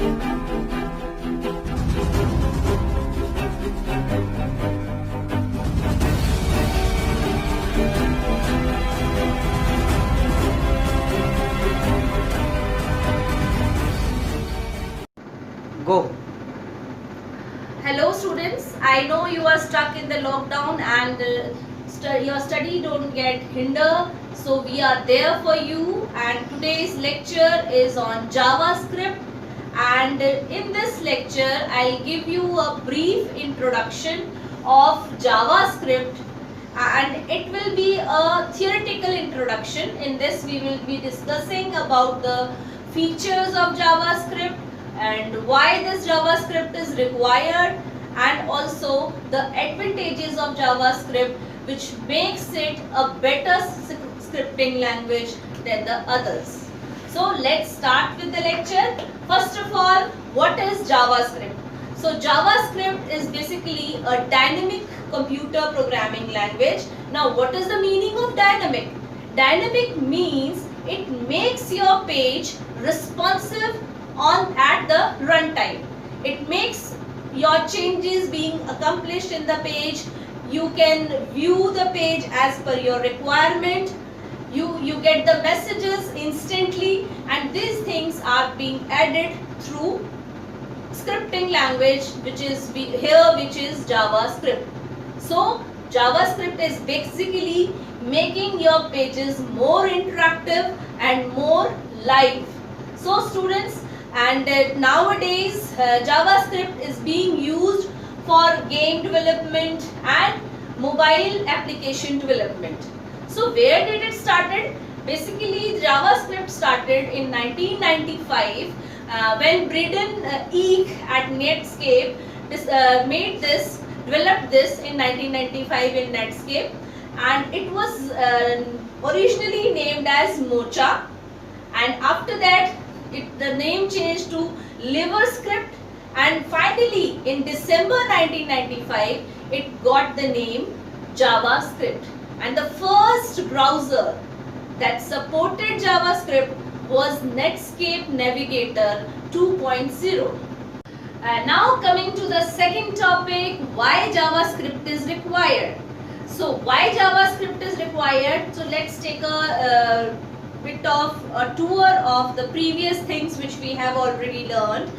Go. Hello students, I know you are stuck in the lockdown and your study don't get hindered, so we are there for you, and today's lecture is on JavaScript, and in this lecture I'll give you a brief introduction of JavaScript, and it will be a theoretical introduction. In this we will be discussing about the features of JavaScript and why this JavaScript is required, and also the advantages of JavaScript which makes it a better scripting language than the others. So let's start with the lecture. First of all, what is JavaScript? So JavaScript is basically a dynamic computer programming language. Now what is the meaning of dynamic? Dynamic means it makes your page responsive at the runtime. It makes your changes being accomplished in the page. You can view the page as per your requirement. You get the messages instantly, and these things are being added through scripting language which is JavaScript. So JavaScript is basically making your pages more interactive and more live. So students, and nowadays JavaScript is being used for game development and mobile application development. So where did it started? Basically JavaScript started in 1995 when Braden Eek at Netscape developed this in 1995 in Netscape, and it was originally named as Mocha, and after that the name changed to LiverScript, and finally in December 1995 it got the name JavaScript, and the first browser that supported JavaScript was Netscape Navigator 2.0. Now coming to the second topic, why JavaScript is required. So why JavaScript is required? So let's take a bit of a tour of the previous things which we have already learned.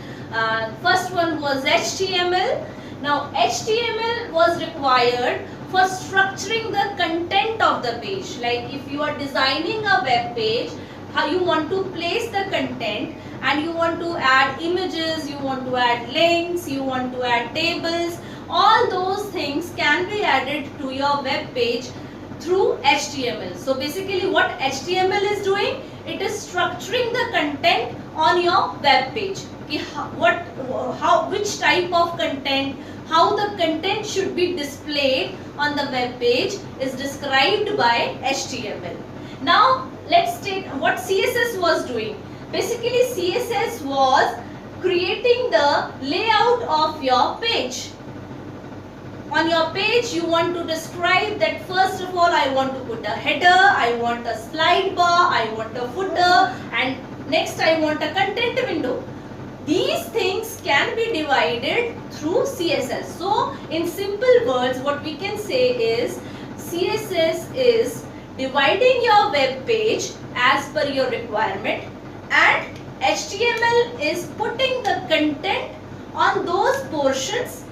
First one was HTML. Now HTML was required for structuring the content of the page. Like if you are designing a web page, how you want to place the content, and you want to add images, you want to add links, you want to add tables, all those things can be added to your web page through HTML. So basically what HTML is doing, it is structuring the content on your web page. Which type of content, how the content should be displayed on the web page is described by HTML. Now let's take what CSS was doing. Basically CSS was creating the layout of your page. On your page you want to describe that first of all I want to put a header, I want a slide bar, I want a footer, and next I want a content window. These things can be divided through CSS. So in simple words what we can say is CSS is dividing your web page as per your requirement, and HTML is putting the content on those portions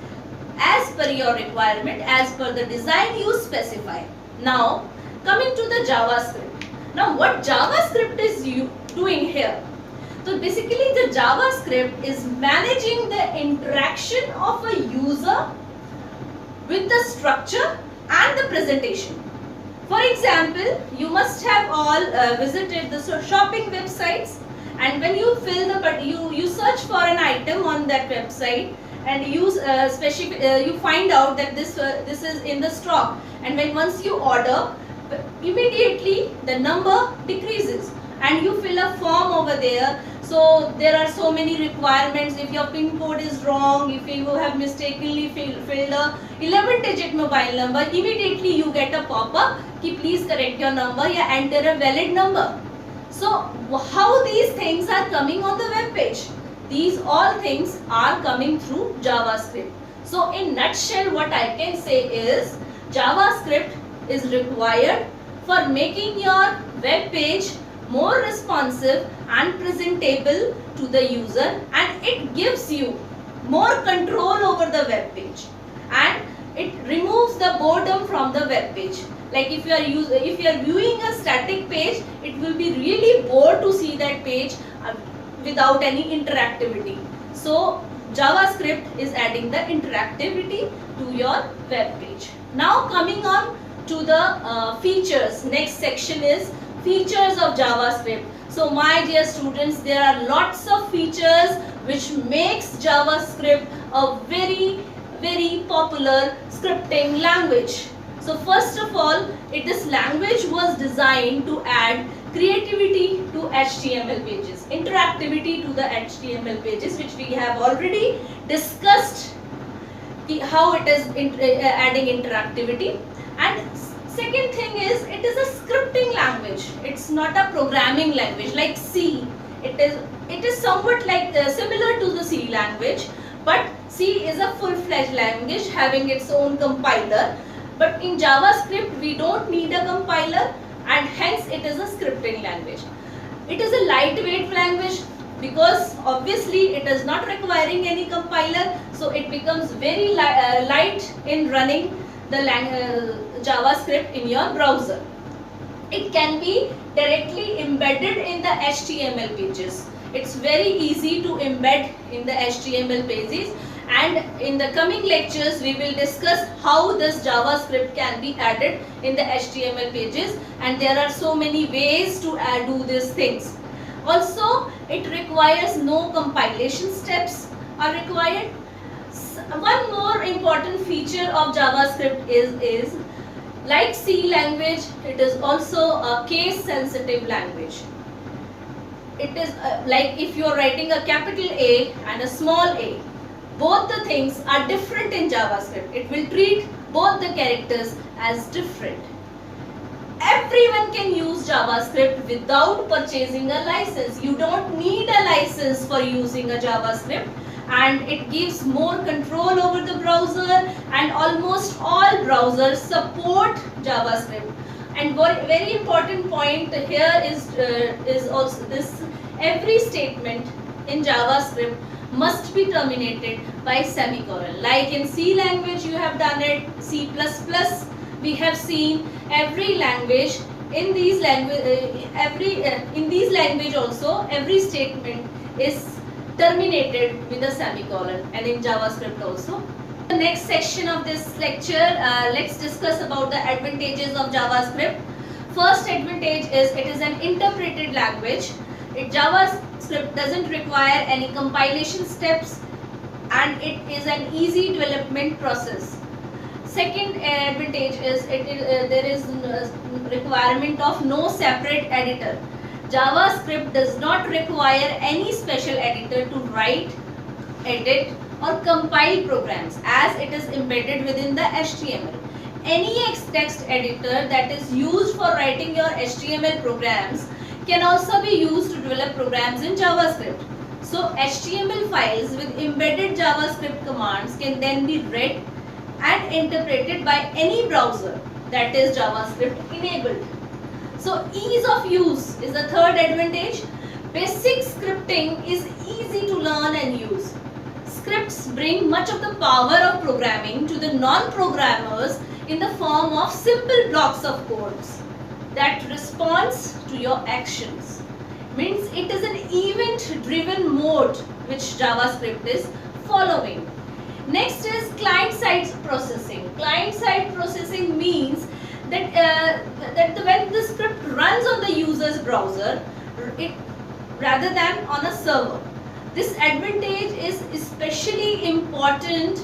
as per your requirement, as per the design you specify. Now coming to the JavaScript. Now what JavaScript is doing here? So basically the JavaScript is managing the interaction of a user with the structure and the presentation. For example, you must have all visited the shopping websites, and when you fill you search for an item on that website, and you find out that this is in the stock, and once you order, immediately the number decreases, and you fill a form over there. So there are so many requirements. If your PIN code is wrong, if you have mistakenly filled a 11-digit mobile number, immediately you get a pop-up कि please correct your number या enter a valid number. So how these things are coming on the web page? These all things are coming through JavaScript. So in nutshell, what I can say is JavaScript is required for making your web page more responsive and presentable to the user, and it gives you more control over the web page, and it removes the boredom from the web page. Like if you are viewing a static page, it will be really bored to see that page without any interactivity. So JavaScript is adding the interactivity to your web page. Now coming on to the features. Next section is features of JavaScript. So my dear students, there are lots of features which makes JavaScript a very popular scripting language. So first of all, this language was designed to add creativity to HTML pages, interactivity to the HTML pages, which we have already discussed how it is adding interactivity. And second thing is, it is a scripting language. It's not a programming language like C. It is somewhat like similar to the C language, but C is a full-fledged language having its own compiler. But in JavaScript, we don't need a compiler, and hence it is a scripting language. It is a lightweight language because obviously it is not requiring any compiler, so it becomes very light in running the JavaScript in your browser. It can be directly embedded in the HTML pages. It's very easy to embed in the HTML pages, and in the coming lectures we will discuss how this JavaScript can be added in the HTML pages, and there are so many ways to do these things. Also, it requires no compilation steps are required. One more important feature of JavaScript is like C language, it is also a case sensitive language. It is like if you are writing a capital A and a small a, both the things are different in JavaScript. It will treat both the characters as different. Everyone can use JavaScript without purchasing a license. You don't need a license for using a JavaScript, and it gives more control over the browser, and almost all browsers support JavaScript. And very important point here is also this: every statement in JavaScript must be terminated by semicolon. Like in C language you have done it, C++ we have seen. Every language in these language also every statement is terminated with a semicolon, and in JavaScript also. The next section of this lecture, let's discuss about the advantages of JavaScript. First advantage is it is an interpreted language. JavaScript doesn't require any compilation steps, and it is an easy development process. Second advantage is there is requirement of no separate editor. JavaScript does not require any special editor to write, edit or compile programs, as it is embedded within the HTML. Any text editor that is used for writing your HTML programs can also be used to develop programs in JavaScript. So HTML files with embedded JavaScript commands can then be read and interpreted by any browser that is JavaScript enabled. So ease of use is the third advantage. Basic scripting is easy to learn and use. Scripts bring much of the power of programming to the non-programmers in the form of simple blocks of codes that responds to your actions. Means it is an event-driven mode which JavaScript is following. Next is client-side processing. Client-side processing means that, when the script runs on the user's browser, rather than on a server. This advantage is especially important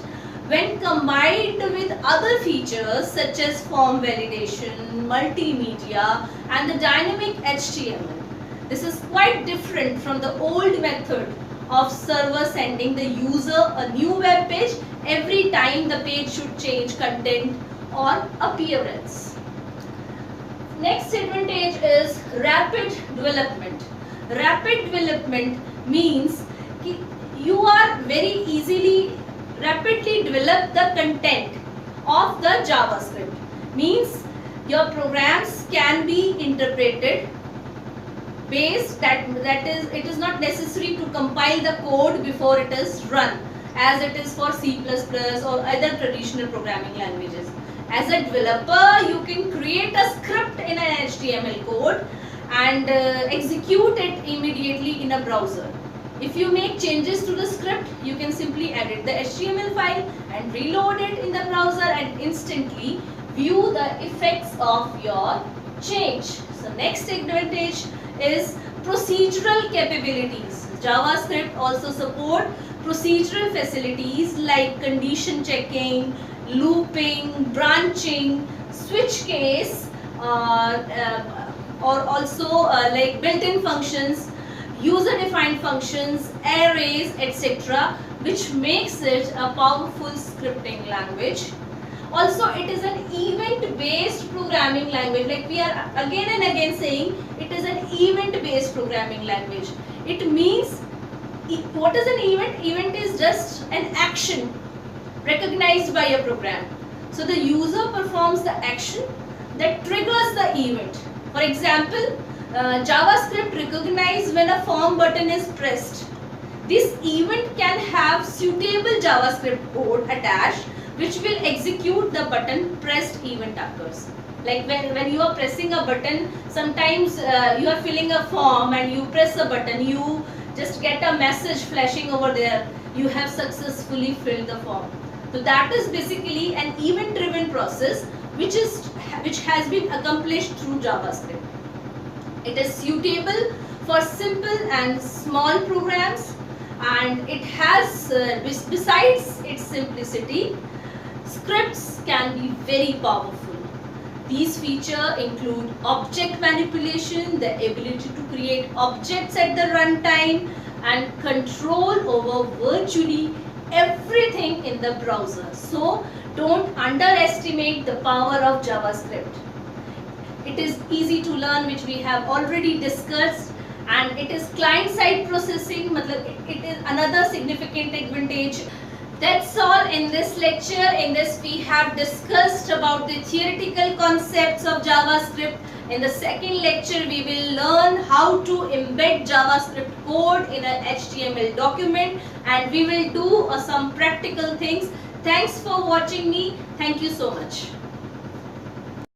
when combined with other features such as form validation, multimedia, and the dynamic HTML. This is quite different from the old method of server sending the user a new web page every time the page should change content or appearance. Next advantage is rapid development. Rapid development means you are very easily, rapidly develop the content of the JavaScript. Means your programs can be interpreted based that is, it is not necessary to compile the code before it is run, as it is for C++ or other traditional programming languages. As a developer, you can create a script in an HTML code and execute it immediately in a browser. If you make changes to the script, you can simply edit the HTML file and reload it in the browser and instantly view the effects of your change. So next advantage is procedural capabilities. JavaScript also support procedural facilities like condition checking, looping, branching, switch case, or also like built-in functions, user-defined functions, arrays, etc., which makes it a powerful scripting language. Also, it is an event-based programming language. Like we are again and again saying, it is an event-based programming language. It means, what is an event? Event is just an action recognized by a program. So the user performs the action that triggers the event. For example, JavaScript recognizes when a form button is pressed. This event can have suitable JavaScript code attached, which will execute the button pressed event occurs. Like when you are pressing a button, sometimes you are filling a form and you press a button, you just get a message flashing over there, you have successfully filled the form. So that is basically an event driven process which has been accomplished through JavaScript. It is suitable for simple and small programs, and it has besides its simplicity, scripts can be very powerful. These features include object manipulation, the ability to create objects at the runtime, and control over virtually everything in the browser. So don't underestimate the power of JavaScript. It is easy to learn, which we have already discussed, and it is client-side processing. It is another significant advantage. That's all in this lecture. In this we have discussed about the theoretical concepts of JavaScript. In the second lecture we will learn how to embed JavaScript code in an HTML document, and we will do some practical things. Thanks for watching me. Thank you so much.